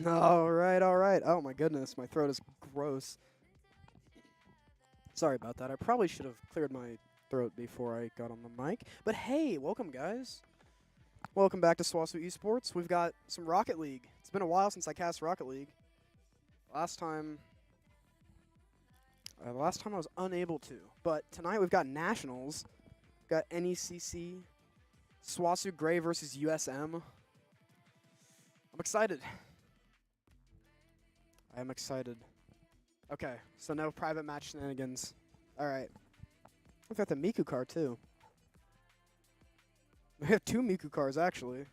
All right, all right. Oh my goodness, my throat is gross. Sorry about that. I probably should have cleared my throat before I got on the mic. But hey, welcome guys. Welcome back to SWOSU Esports. We've got some Rocket League. It's been a while since I cast Rocket League. Last time I was unable to. But tonight we've got Nationals. We've got NECC, SWOSU Gray versus USM. I'm excited. I am excited. Okay, so no private match shenanigans. All right. We've got the Miku car, too. We have 2 Miku cars, actually.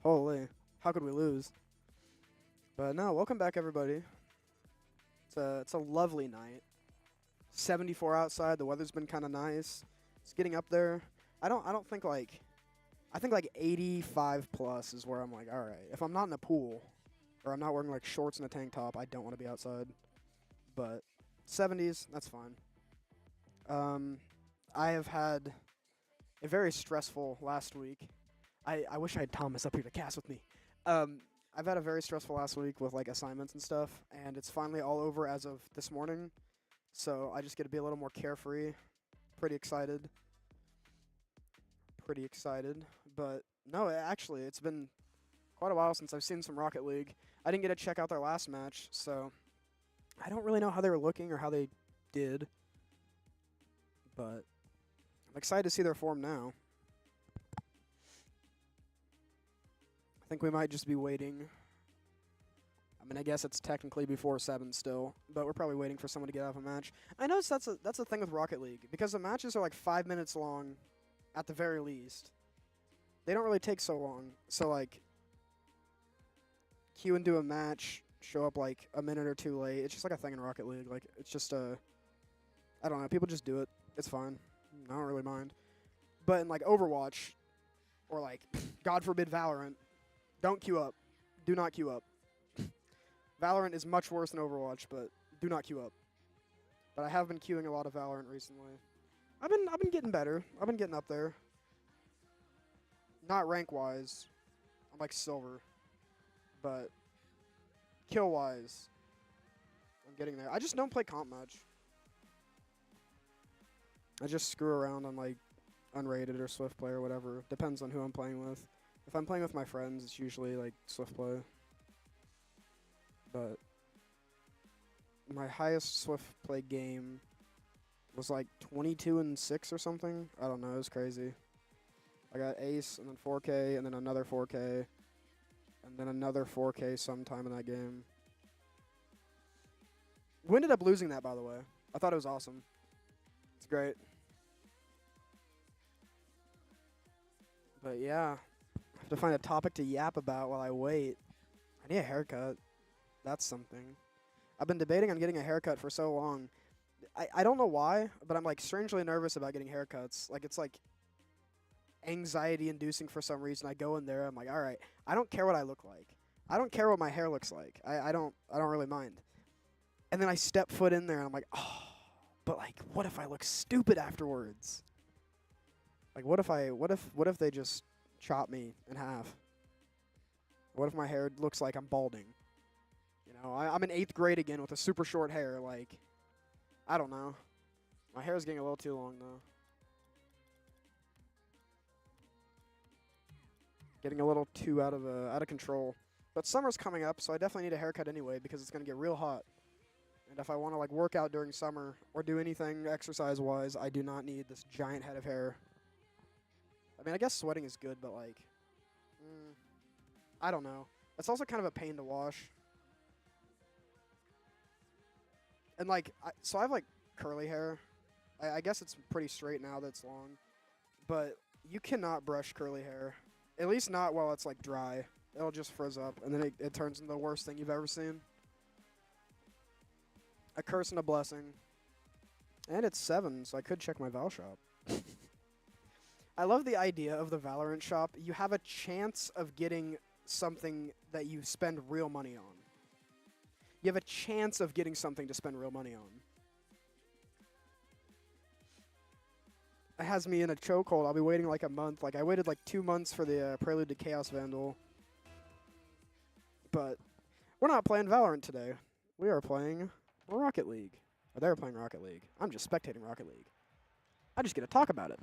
Holy. How could we lose? But no, welcome back, everybody. It's a lovely night. 74 outside. The weather's been kind of nice. It's getting up there. I think like 85 plus is where I'm like, all right. If I'm not in a pool or I'm not wearing like shorts and a tank top, I don't want to be outside. But 70s, that's fine. I have had a very stressful last week. I wish I had Thomas up here to cast with me. I've had a very stressful last week with like assignments and stuff, and it's finally all over as of this morning. So I just get to be a little more carefree. Pretty excited. But no, actually, it's been quite a while since I've seen some Rocket League. I didn't get to check out their last match, so I don't really know how they were looking or how they did. But I'm excited to see their form now. I think we might just be waiting. I mean, I guess it's technically before 7 still, but we're probably waiting for someone to get out of a match. I noticed that's a thing with Rocket League, because the matches are like 5 minutes long at the very least. They don't really take so long. So, like, queue into a match, show up like a minute or 2 late. It's just like a thing in Rocket League. Like, it's just I don't know. People just do it. It's fine. I don't really mind. But in like Overwatch, or like, God forbid, Valorant, don't queue up. Do not queue up. Valorant is much worse than Overwatch, but do not queue up. But I have been queuing a lot of Valorant recently. I've been getting better. I've been getting up there. Not rank wise. I'm like silver. But kill wise, I'm getting there. I just don't play comp much. I just screw around on like unrated or swift play or whatever. Depends on who I'm playing with. If I'm playing with my friends, it's usually like swift play. But my highest swift play game was like 22-6 or something. I don't know. It was crazy. I got ace and then 4K and then another 4K and then another 4K sometime in that game. We ended up losing that, by the way. I thought it was awesome. It's great. But yeah, I have to find a topic to yap about while I wait. I need a haircut. That's something. I've been debating on getting a haircut for so long. I don't know why, but I'm like strangely nervous about getting haircuts. Like, it's like anxiety inducing for some reason. I go in there, I'm like, all right, I don't care what I look like. I don't care what my hair looks like. I don't really mind. And then I step foot in there and I'm like, oh, but like, what if I look stupid afterwards? Like, what if they just chop me in half? What if my hair looks like I'm balding? You know, I'm in 8th grade again with a super short hair. Like, I don't know. My hair is getting a little too long, though. Getting a little too out of control. But summer's coming up, so I definitely need a haircut anyway because it's going to get real hot. And if I want to, like, work out during summer or do anything exercise-wise, I do not need this giant head of hair. I mean, I guess sweating is good, but, like, I don't know. It's also kind of a pain to wash. And, like, so I have, like, curly hair. I guess it's pretty straight now that it's long. But you cannot brush curly hair. At least not while it's, like, dry. It'll just frizz up, and then it turns into the worst thing you've ever seen. A curse and a blessing. And it's 7, so I could check my Val shop. I love the idea of the Valorant shop. You have a chance of getting something that you spend real money on. You have a chance of getting something to spend real money on. It has me in a chokehold. I'll be waiting like a month. Like, I waited like 2 months for the Prelude to Chaos Vandal. But We're not playing Valorant today. We are playing Rocket League. Or they're playing Rocket League. I'm just spectating Rocket League. I just get to talk about it.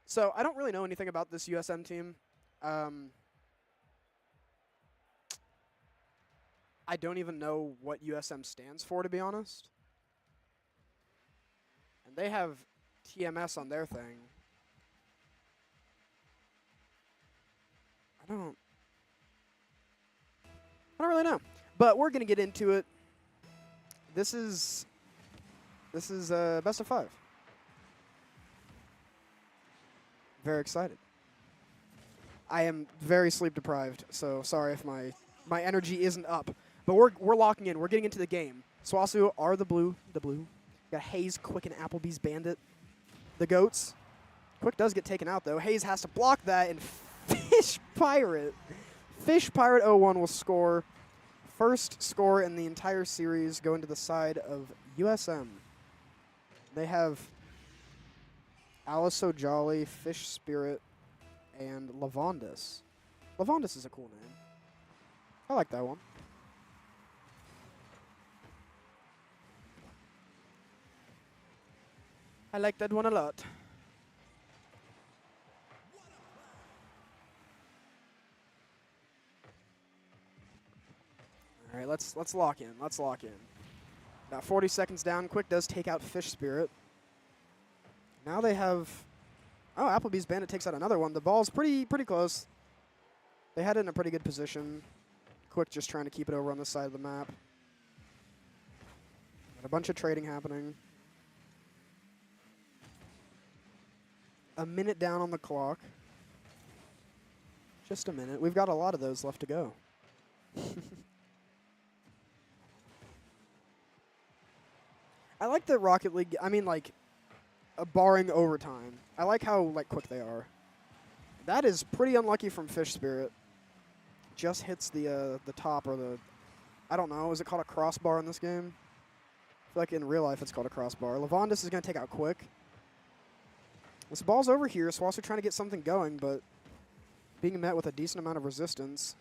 So I don't really know anything about this USM team. I don't even know what USM stands for, to be honest. And they have TMS on their thing. I don't really know. But we're going to get into it. This is best of 5. Very excited. I am very sleep deprived, so sorry if my energy isn't up. But we're locking in. We're getting into the game. SWOSU are the blue. Got Hayes, Quick, and Applebee's Bandit. The GOATs. Quick does get taken out, though. Hayes has to block that, and Fish Pirate 01 will score. First score in the entire series going to the side of USM. They have Alice O'Jolly, Fish Spirit, and Lavondis. Lavondis is a cool name. I like that one. I like that one a lot. All right, let's lock in. Let's lock in. About 40 seconds down. Quick does take out Fish Spirit. Now they have... Oh, Applebee's Bandit takes out another one. The ball's pretty close. They had it in a pretty good position. Quick just trying to keep it over on this side of the map. Got a bunch of trading happening. A minute down on the clock. Just a minute. We've got a lot of those left to go. I like the Rocket League. I mean, like, barring overtime. I like how quick they are. That is pretty unlucky from Fish Spirit. Just hits the top or the... I don't know. Is it called a crossbar in this game? I feel like in real life it's called a crossbar. Lavondis is going to take out Quick. This ball's over here. SWOSU trying to get something going, but being met with a decent amount of resistance.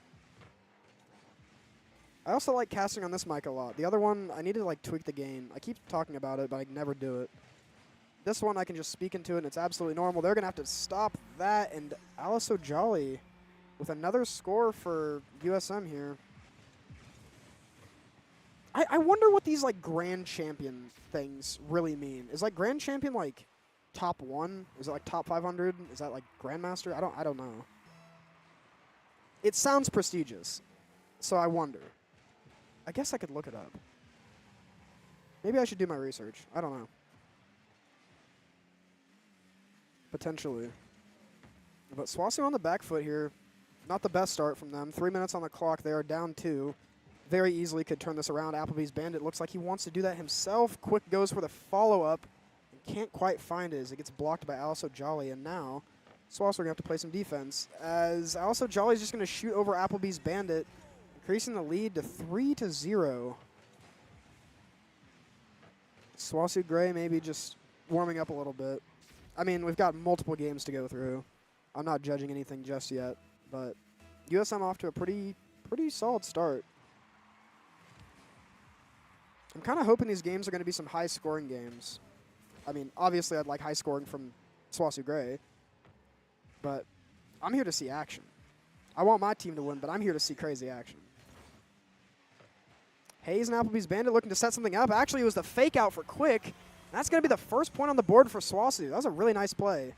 I also like casting on this mic a lot. The other one, I need to tweak the gain. I keep talking about it, but I never do it. This one, I can just speak into it, and it's absolutely normal. They're going to have to stop that, and Alice O'Jolly with another score for USM here. I wonder what these, Grand Champion things really mean. Is, Grand Champion, top 1? Is it, top 500? Is that, Grandmaster? I don't know. It sounds prestigious, so I wonder. I guess I could look it up. Maybe I should do my research. I don't know. Potentially. But SWOSU on the back foot here. Not the best start from them. 3 minutes on the clock. They are down 2. Very easily could turn this around. Applebee's Bandit looks like he wants to do that himself. Quick goes for the follow-up. And can't quite find it as it gets blocked by Alice O'Jolly. And now SWOSU are going to have to play some defense. As Alice O'Jolly is just going to shoot over Applebee's Bandit. Increasing the lead to 3-0. SWOSU Gray maybe just warming up a little bit. I mean, we've got multiple games to go through. I'm not judging anything just yet, but USM off to a pretty solid start. I'm kind of hoping these games are going to be some high-scoring games. I mean, obviously I'd like high scoring from SWOSU Gray, but I'm here to see action. I want my team to win, but I'm here to see crazy action. Hayes and Applebee's Bandit looking to set something up. Actually, it was the fake out for Quick. That's going to be the first point on the board for SWOSU. That was a really nice play.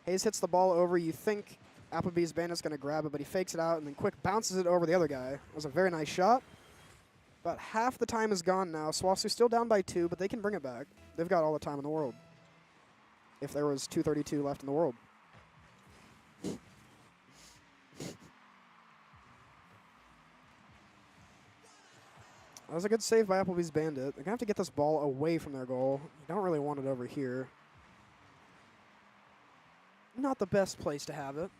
Hayes hits the ball over. You think Applebee's Bandit's going to grab it, but he fakes it out, and then Quick bounces it over the other guy. It was a very nice shot. About half the time is gone now. SWOSU still down by 2, but they can bring it back. They've got all the time in the world. If there was 2:32 left in the world. That was a good save by Applebee's Bandit. They're going to have to get this ball away from their goal. You don't really want it over here. Not the best place to have it.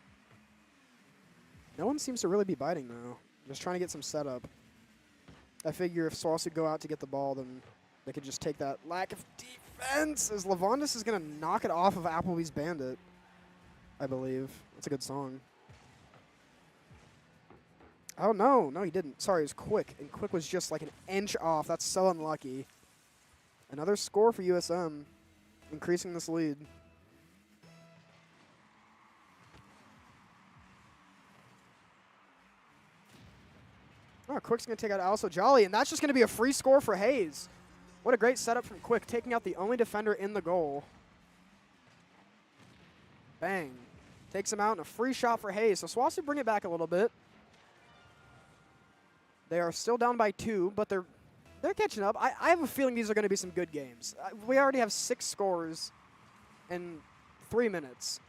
No one seems to really be biting, though. Just trying to get some setup. I figure if SWOSU go out to get the ball, then they could just take that lack of defense. As Lavondis is going to knock it off of Applebee's Bandit, I believe. That's a good song. Oh, no. No, he didn't. Sorry, it was Quick. And Quick was just like an inch off. That's so unlucky. Another score for USM, increasing this lead. Oh, Quick's going to take out Also Jolly, and that's just going to be a free score for Hayes. What a great setup from Quick, taking out the only defender in the goal. Bang. Takes him out, and a free shot for Hayes. So SWOSU bring it back a little bit. They are still down by 2, but they're catching up. I have a feeling these are going to be some good games. We already have 6 scores in 3 minutes.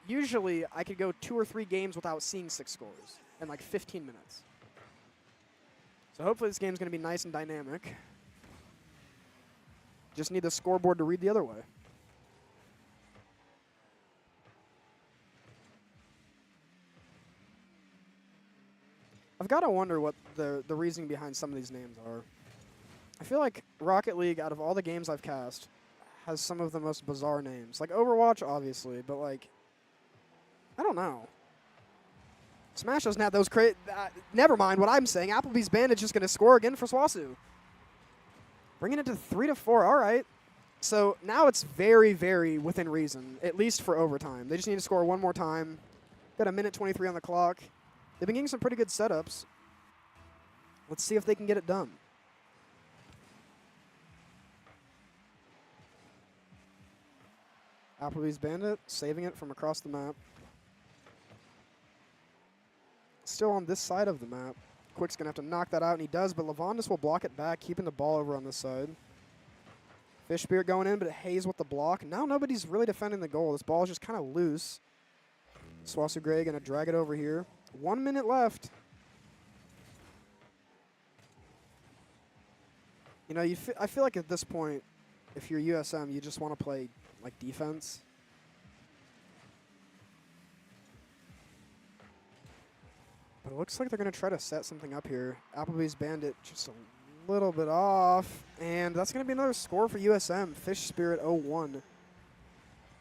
Usually, I could go 2 or 3 games without seeing 6 scores in like 15 minutes. So hopefully this game's going to be nice and dynamic. Just need the scoreboard to read the other way. I've got to wonder what the reasoning behind some of these names are. I feel like Rocket League, out of all the games I've cast, has some of the most bizarre names. Like Overwatch, obviously, but like, I don't know. Smash doesn't have those never mind what I'm saying. Applebee's Bandit's just going to score again for SWOSU. Bringing it to 3-4. All right. So now it's very, very within reason, at least for overtime. They just need to score one more time. Got a minute 23 on the clock. They've been getting some pretty good setups. Let's see if they can get it done. Applebee's Bandit saving it from across the map. Still on this side of the map. Quick's going to have to knock that out, and he does, but Lavondis will block it back, keeping the ball over on this side. Fish Spirit going in, but Hayes with the block. Now nobody's really defending the goal. This ball is just kind of loose. SWOSU Gray going to drag it over here. 1 minute left. You know, I feel like at this point, if you're USM, you just want to play like defense. But it looks like they're going to try to set something up here. Applebee's Bandit just a little bit off. And that's going to be another score for USM. Fish Spirit 0-1.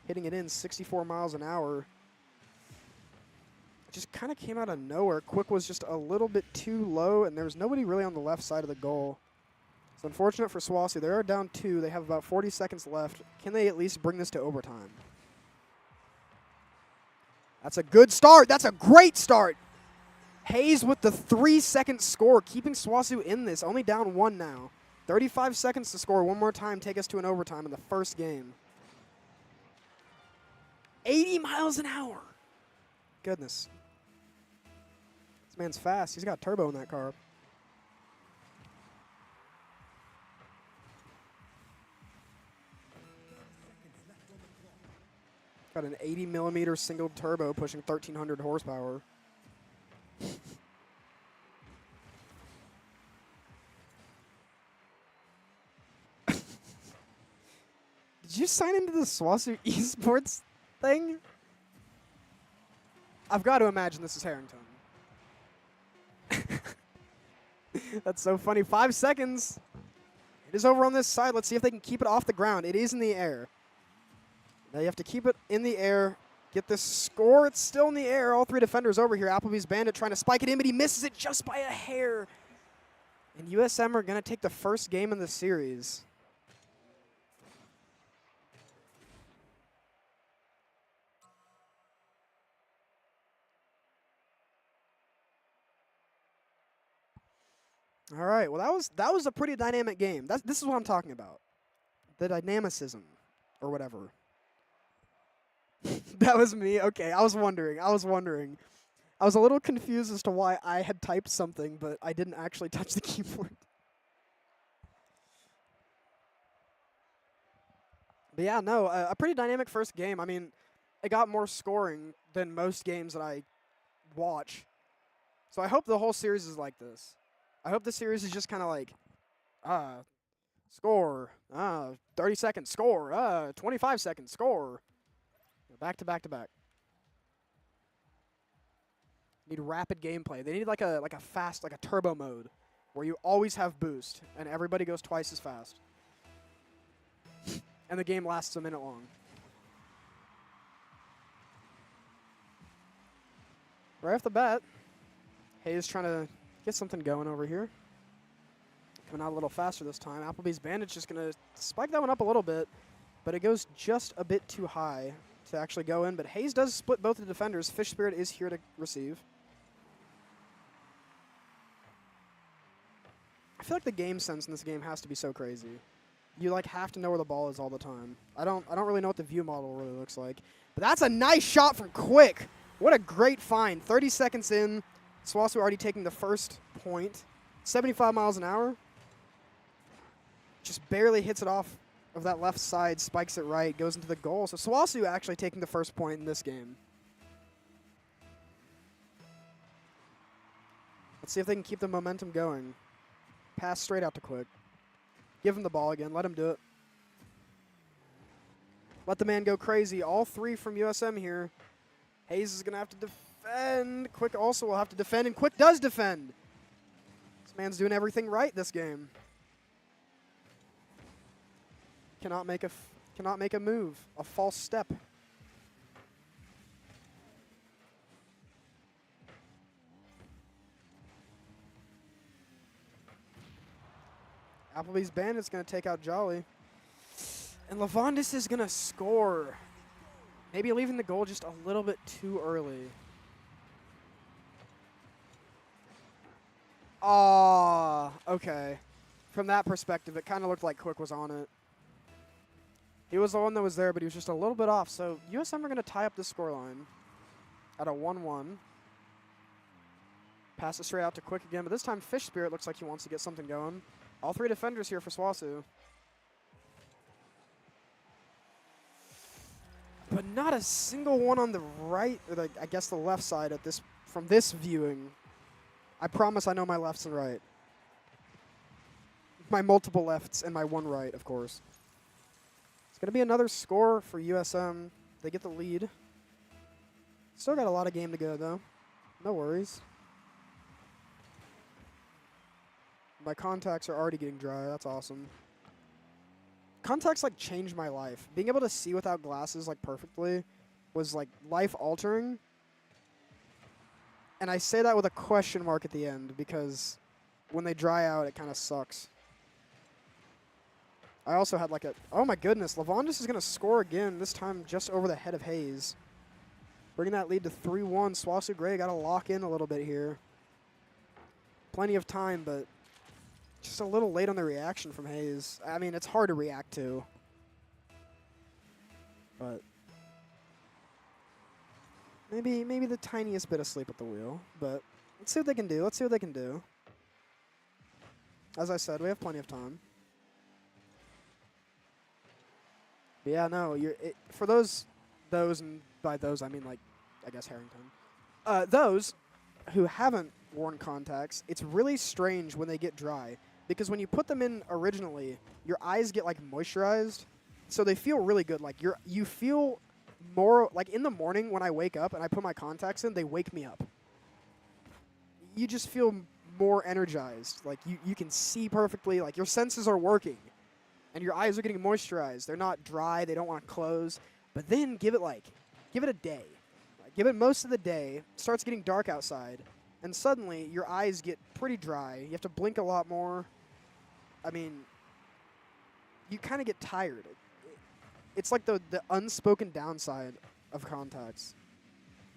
Hitting it in 64 miles an hour. It just kind of came out of nowhere. Quick was just a little bit too low, and there was nobody really on the left side of the goal. It's unfortunate for SWOSU. They are down 2. They have about 40 seconds left. Can they at least bring this to overtime? That's a good start. That's a great start. Hayes with the 3-second score, keeping SWOSU in this. Only down 1 now. 35 seconds to score one more time, take us to an overtime in the first game. 80 miles an hour. Goodness. This man's fast. He's got turbo in that car. Got an 80 millimeter single turbo pushing 1,300 horsepower. Did you sign into the SWOSU esports thing? I've got to imagine this is Harrington. That's so funny. 5 seconds. It is over on this side. Let's see if they can keep it off the ground. It is in the air. Now you have to keep it in the air. Get this score. It's still in the air. All 3 defenders over here. Applebee's Bandit trying to spike it in, but he misses it just by a hair. And USM are going to take the first game in the series. All right. Well, that was a pretty dynamic game. This is what I'm talking about. The dynamicism, or whatever. That was me. Okay, I was wondering. I was a little confused as to why I had typed something, but I didn't actually touch the keyboard. But yeah, no, a pretty dynamic first game. I mean, it got more scoring than most games that I watch. So I hope the whole series is like this. I hope the series is just kind of like, score, 30 seconds, score, 25 seconds, score. Back to back to back. Need rapid gameplay. They need like a fast, like a turbo mode where you always have boost and everybody goes twice as fast. And the game lasts a minute long. Right off the bat, Hayes trying to get something going over here. Coming out a little faster this time. Applebee's Bandage just going to spike that one up a little bit, but it goes just a bit too high to actually go in. But Hayes does split both the defenders. Fish Spirit is here to receive. I feel like the game sense in this game has to be so crazy. You like have to know where the ball is all the time. I don't really know what the view model really looks like. But that's a nice shot from Quick. What a great find. 30 seconds in. SWOSU already taking the first point. 75 miles an hour. Just barely hits it off of that left side, spikes it right, goes into the goal. So SWOSU actually taking the first point in this game. Let's see if they can keep the momentum going. Pass straight out to Quick. Give him the ball again. Let him do it. Let the man go crazy. All three from USM here. Hayes is going to have to defend. Quick also will have to defend, and Quick does defend. This man's doing everything right this game. Cannot make a move. A false step. Applebee's Bandit's going to take out Jolly. And Lavondis is going to score. Maybe leaving the goal just a little bit too early. Ah, okay. From that perspective, it kind of looked like Quick was on it. He was the one that was there, but he was just a little bit off. So USM are going to tie up the scoreline at a 1-1. Pass it straight out to Quick again, but this time Fish Spirit looks like he wants to get something going. All three defenders here for SWOSU. But not a single one on the right, or I guess the left side at this from this viewing. I promise I know my lefts and right. My multiple lefts and my one right, of course. It's going to be another score for USM. They get the lead. Still got a lot of game to go, though. No worries. My contacts are already getting dry. That's awesome. Contacts, like, changed my life. Being able to see without glasses, like, perfectly was, like, life-altering. And I say that with a question mark at the end because when they dry out, it kind of sucks. I also had, like, oh, my goodness. Lavondis is going to score again, this time just over the head of Hayes. Bringing that lead to 3-1. SWOSU Gray got to lock in a little bit here. Plenty of time, but just a little late on the reaction from Hayes. I mean, it's hard to react to. But maybe the tiniest bit asleep at the wheel. But let's see what they can do. Let's see what they can do. As I said, we have plenty of time. But yeah, no, for those, and by those I mean, like, I guess Harrington. Those who haven't worn contacts, it's really strange when they get dry. Because when you put them in originally, your eyes get, like, moisturized. So they feel really good. Like, you feel more, like, in the morning when I wake up and I put my contacts in, they wake me up. You just feel more energized. Like, you can see perfectly. Like, your senses are working. And your eyes are getting moisturized. They're not dry. They don't want to close. But then give it a day. Like, give it most of the day. It starts getting dark outside. And suddenly, your eyes get pretty dry. You have to blink a lot more. I mean, you kind of get tired. It's like the unspoken downside of contacts.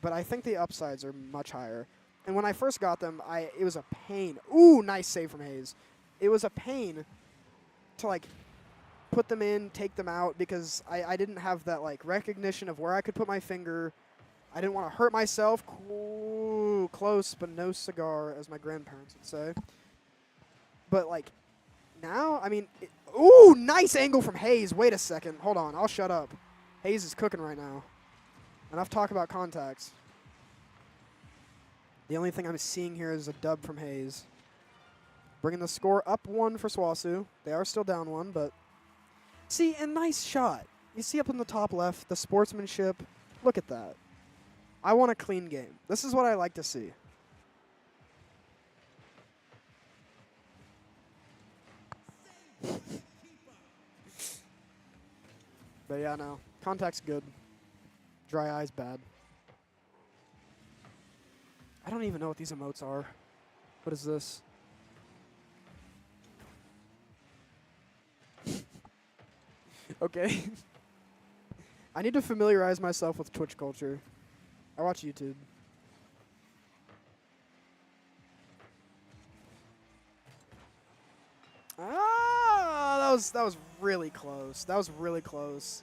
But I think the upsides are much higher. And when I first got them, it was a pain. Ooh, nice save from Hayes. It was a pain to, like, put them in, take them out, because I didn't have that, like, recognition of where I could put my finger. I didn't want to hurt myself. Ooh, close, but no cigar, as my grandparents would say. But, like, now, I mean, ooh, nice angle from Hayes. Wait a second. Hold on. I'll shut up. Hayes is cooking right now. Enough talk about contacts. The only thing I'm seeing here is a dub from Hayes. Bringing the score up 1 for SWOSU. They are still down 1, but see, a nice shot. You see up in the top left, the sportsmanship. Look at that. I want a clean game. This is what I like to see. But yeah, no. Contact's good. Dry eyes bad. I don't even know what these emotes are. What is this? Okay. I need to familiarize myself with Twitch culture. I watch YouTube. Ah, that was really close. That was really close.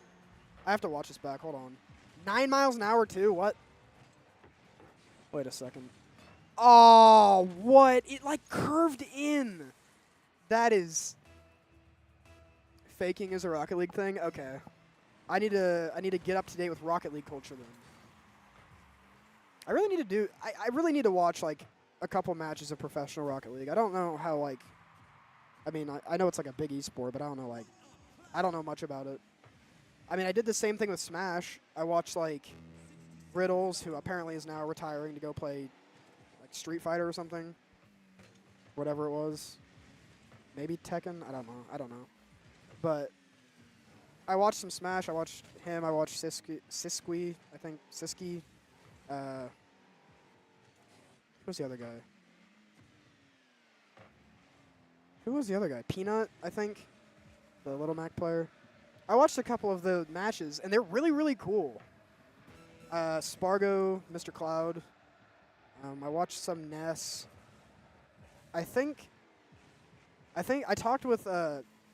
I have to watch this back. Hold on. 9 miles an hour too? What? Wait a second. Oh, what? It like curved in. That is faking is a Rocket League thing. Okay. I need to get up to date with Rocket League culture then. I really need to watch like a couple matches of professional Rocket League. I don't know how like I mean, I know it's like a big esport, but I don't know like I don't know much about it. I mean, I did the same thing with Smash. I watched like Riddles, who apparently is now retiring to go play like Street Fighter or something. Whatever it was. Maybe Tekken? I don't know. But I watched some Smash. I watched him. I watched Siskwi, I think. Siski. Who's the other guy? Who was the other guy? Peanut, I think. The Little Mac player. I watched a couple of the matches, and they're really, really cool. Spargo, Mr. Cloud. I watched some Ness. I think I talked with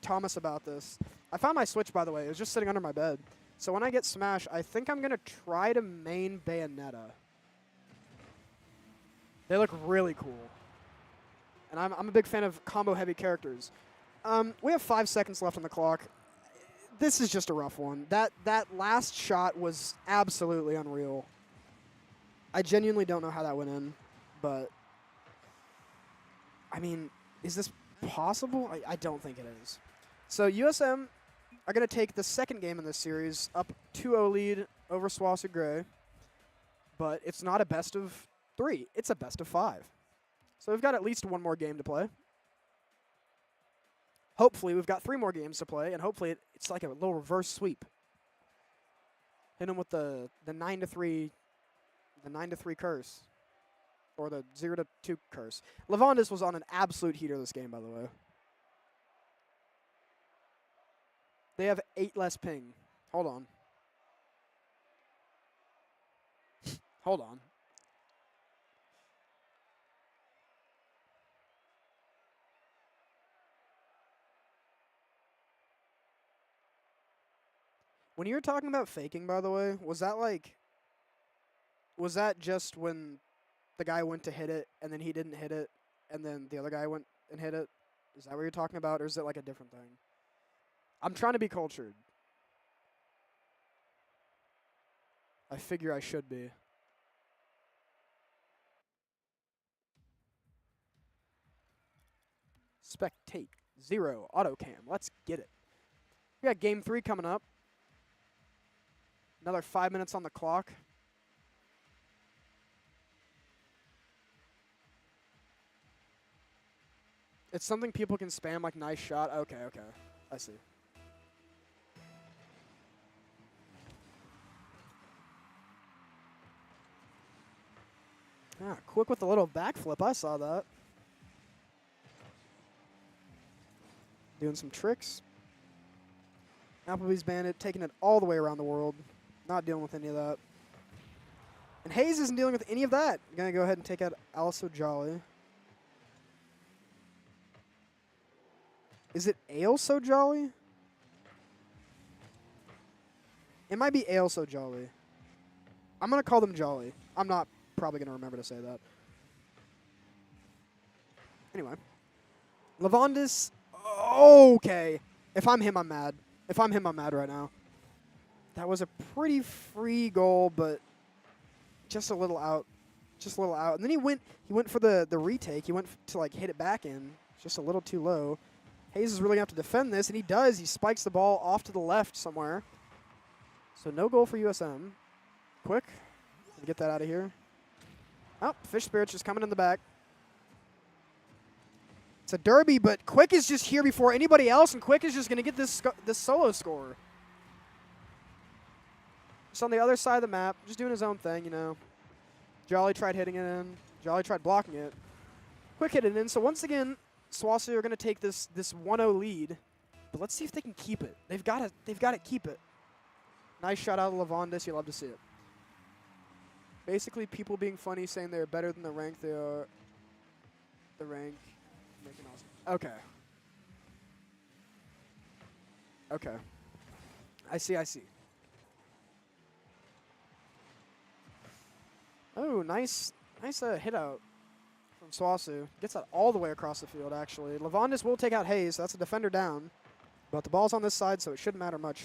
Thomas about this. I found my Switch, by the way. It was just sitting under my bed. So when I get Smash, I think I'm going to try to main Bayonetta. They look really cool. And I'm a big fan of combo-heavy characters. We have 5 seconds left on the clock. This is just a rough one. That last shot was absolutely unreal. I genuinely don't know how that went in, but I mean, is this possible? I don't think it is. So USM are going to take the second game in this series, up 2-0 lead over SWOSU Gray, but it's not a best of 3. It's a best of 5. So we've got at least one more game to play. Hopefully, we've got 3 more games to play, and hopefully it's like a little reverse sweep. Hit them with the 9-3, the 9-3 curse, or the 0-2 curse. Lavondis was on an absolute heater this game, by the way. They have 8 less ping. Hold on. Hold on. When you were talking about faking, by the way, was that just when the guy went to hit it and then he didn't hit it and then the other guy went and hit it? Is that what you're talking about, or is it like a different thing? I'm trying to be cultured. I figure I should be. Spectate. 0. Autocam. Let's get it. We got game 3 coming up. Another 5 minutes on the clock. It's something people can spam, like nice shot. Okay. I see. Ah, quick with the little backflip. I saw that. Doing some tricks. Applebee's Bandit taking it all the way around the world. Not dealing with any of that. And Hayes isn't dealing with any of that. Going to go ahead and take out Also Jolly. Is it Ale So Jolly? It might be Ale So Jolly. I'm going to call them Jolly. I'm not probably going to remember to say that. Anyway. Lavondis. Okay. If I'm him, I'm mad. If I'm him, I'm mad right now. That was a pretty free goal, but just a little out. Just a little out. And then he went for the retake. He went to like hit it back in. Just a little too low. Hayes is really going to have to defend this, and he does. He spikes the ball off to the left somewhere. So no goal for USM. Quick. Get that out of here. Oh, Fish Spirit's just coming in the back. It's a derby, but Quick is just here before anybody else, and Quick is just going to get this solo score. Just on the other side of the map, just doing his own thing, you know. Jolly tried hitting it in. Jolly tried blocking it. Quick hit it in. So once again, SWOSU are going to take this 1-0 lead. But let's see if they can keep it. They've got to keep it. Nice shot out of Lavondis. You love to see it. Basically, people being funny, saying they're better than the rank they are. The rank. Making awesome. Okay. Okay. I see. Oh, nice hit out from SWOSU. Gets that all the way across the field, actually. Lavondis will take out Hayes. So that's a defender down. But the ball's on this side, so it shouldn't matter much.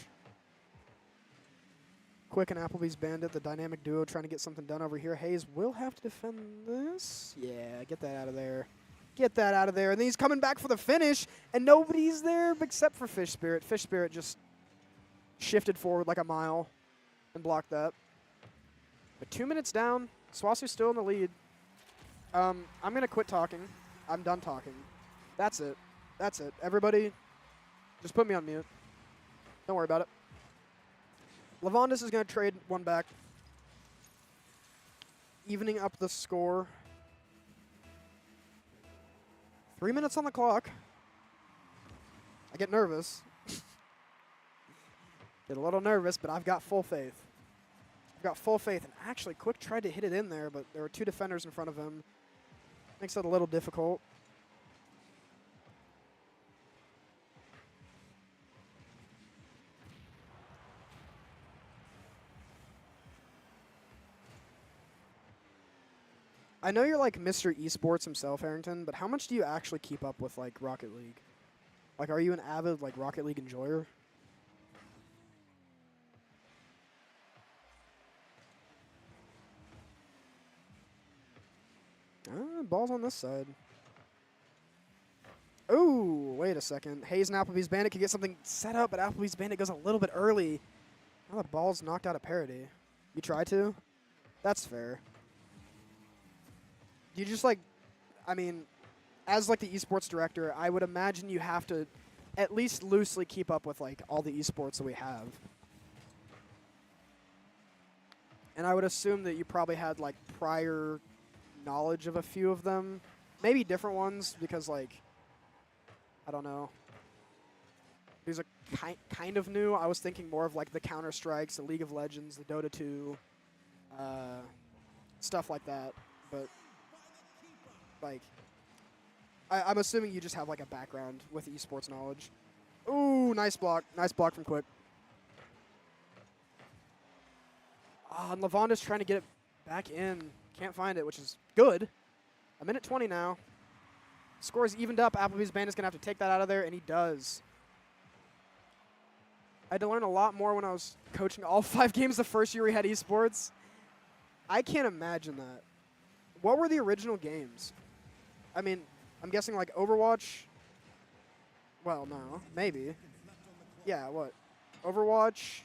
Quick and Applebee's Bandit, the dynamic duo, trying to get something done over here. Hayes will have to defend this. Yeah, get that out of there. Get that out of there. And then he's coming back for the finish, and nobody's there except for Fish Spirit. Fish Spirit just shifted forward like a mile and blocked that. But 2 minutes down. SWOSU's still in the lead. I'm going to quit talking. I'm done talking. That's it. That's it. Everybody, just put me on mute. Don't worry about it. Lavondis is going to trade one back, evening up the score. 3 minutes on the clock. I get nervous. Get a little nervous, but I've got full faith. I've got full faith. And actually, Quick tried to hit it in there, but there were two defenders in front of him. Makes it a little difficult. I know you're like Mr. Esports himself, Harrington, but how much do you actually keep up with like Rocket League? Like, are you an avid like Rocket League enjoyer? Ball's on this side. Oh, wait a second. Hayes and Applebee's Bandit can get something set up, but Applebee's Bandit goes a little bit early. Now the ball's knocked out of parity. You try to? That's fair. You just like, I mean, as like the esports director, I would imagine you have to at least loosely keep up with like all the esports that we have. And I would assume that you probably had like prior knowledge of a few of them. Maybe different ones because like, I don't know. These are kind of new. I was thinking more of like the Counter-Strikes, the League of Legends, the Dota 2, stuff like that. But like, I'm assuming you just have like a background with esports knowledge. Ooh, nice block. Nice block from Quick. And Lavonda's trying to get it back in. Can't find it, which is good. A minute 20 now. Score's evened up. Applebee's Bandit's going to have to take that out of there, and he does. I had to learn a lot more when I was coaching all 5 games the first year we had esports. I can't imagine that. What were the original games? I mean, I'm guessing like Overwatch. Well, no, maybe. Yeah, what? Overwatch,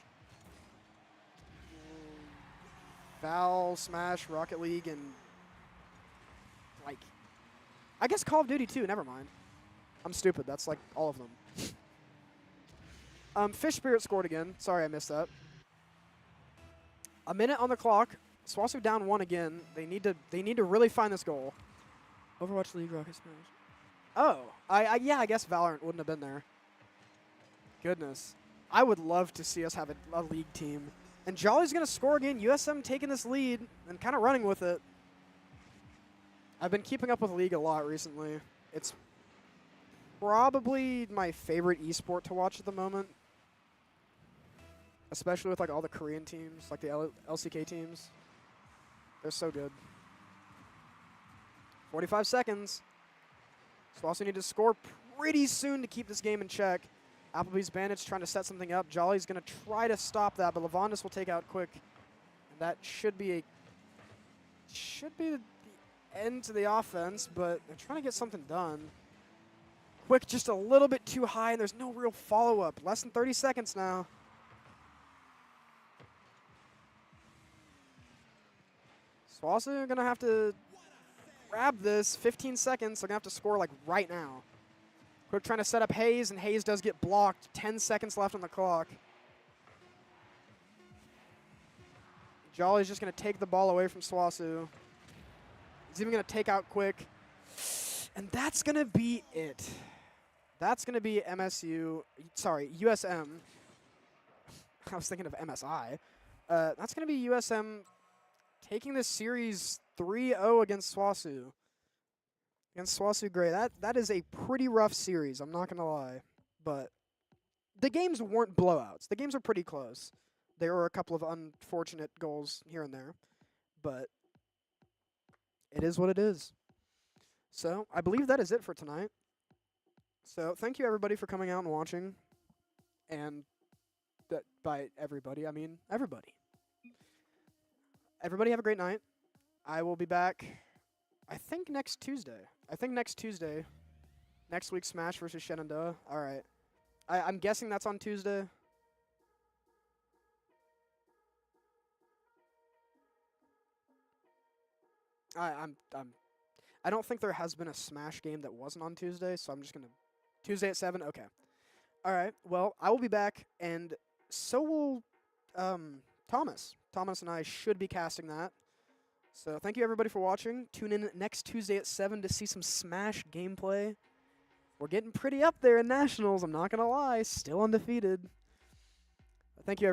Val, Smash, Rocket League, and like, I guess Call of Duty too. Never mind. I'm stupid. That's like all of them. Fish Spirit scored again. Sorry I missed that. A minute on the clock. SWOSU down 1 again. They need to really find this goal. Overwatch League, Rocket Smash. Oh, yeah, I guess Valorant wouldn't have been there. Goodness. I would love to see us have a league team. And Jolly's going to score again. USM taking this lead and kind of running with it. I've been keeping up with League a lot recently. It's probably my favorite esport to watch at the moment. Especially with like all the Korean teams, like the LCK teams. They're so good. 45 seconds. SWOSU need to score pretty soon to keep this game in check. Applebee's Bandits trying to set something up. Jolly's going to try to stop that, but Lavondis will take out Quick. And that should be the end to the offense, but they're trying to get something done. Quick just a little bit too high, and there's no real follow-up. Less than 30 seconds now. SWOSU are going to have to grab this. 15 seconds. They're going to have to score like right now. Quick trying to set up Hayes, and Hayes does get blocked. 10 seconds left on the clock. Jolly's just going to take the ball away from SWOSU. He's even going to take out Quick. And that's going to be it. That's going to be USM. I was thinking of MSI. That's going to be USM taking this series 3-0 against SWOSU. Against SWOSU Gray. That is a pretty rough series, I'm not going to lie. But the games weren't blowouts. The games were pretty close. There were a couple of unfortunate goals here and there. But it is what it is. So I believe that is it for tonight. So thank you, everybody, for coming out and watching. And by everybody, I mean everybody. Everybody have a great night. I will be back, I think, next Tuesday. Next week's Smash versus Shenandoah. All right. I'm guessing that's on Tuesday. I don't think there has been a Smash game that wasn't on Tuesday, so I'm just gonna Tuesday at 7. Okay. All right. Well, I will be back, and so will Thomas. Thomas and I should be casting that. So thank you, everybody, for watching. Tune in next Tuesday at 7 to see some Smash gameplay. We're getting pretty up there in Nationals, I'm not going to lie. Still undefeated. Thank you, everybody.